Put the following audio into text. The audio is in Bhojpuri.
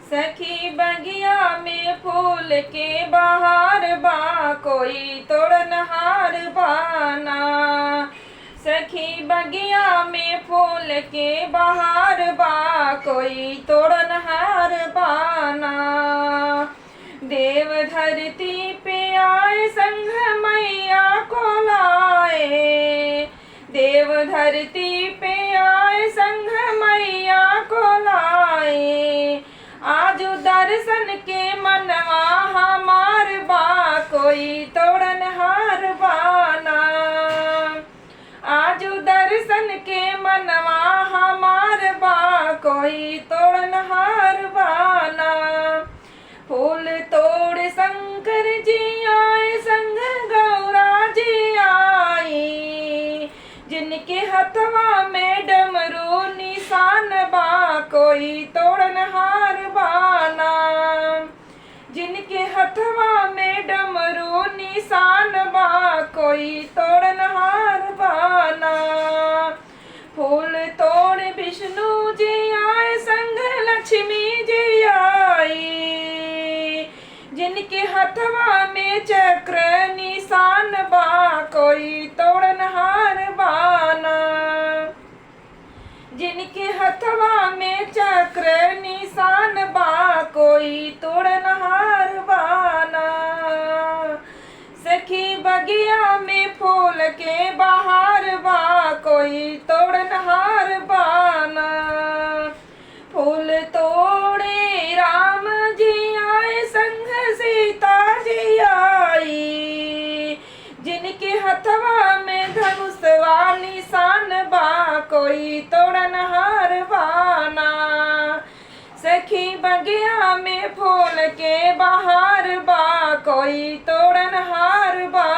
सखी बगिया में फूल के बहार बा, कोई तोड़न हार बाना। सखी बगिया में फूल के बहार बा, कोई तोड़न हार बाना। देव धरती पे आए संग मैया को लाए, देव धरती पे आए संग मैया को लाए। आज दर्शन के मनवा हमार बा, कोई तोड़न हार बाना। आज दर्शन के मनवा हमार बा, कोई तोड़न हार बाना। फूल तोड़ शंकर जी आए संग गौरा जी आई, जिनके हथवा में डमरू निशान बा, कोई तोड़न हार बाना। जिनके हथवा में डमरू निशान बा, कोई तोड़न हार बाना। फूल तोड़ विष्णु जी आए संग लक्ष्मी जी आई, जिनके हथवा में चक्र निशान बा, कोई तोड़न हार बाना। जिनके हथवा में चक्र निशान बा, कोई तोड़न हार बाना। सखी बगिया में फूल के बहार बा, कोई तोड़न हार बाना। फूल तोड़े राम जी आए संग सीता जी आई, जिनके हथवा में धनुषवा निशान बा, कोई तोड़न हार बाना। सखी बगिया में फूल के बहार बा, कोई तोड़न हार बा।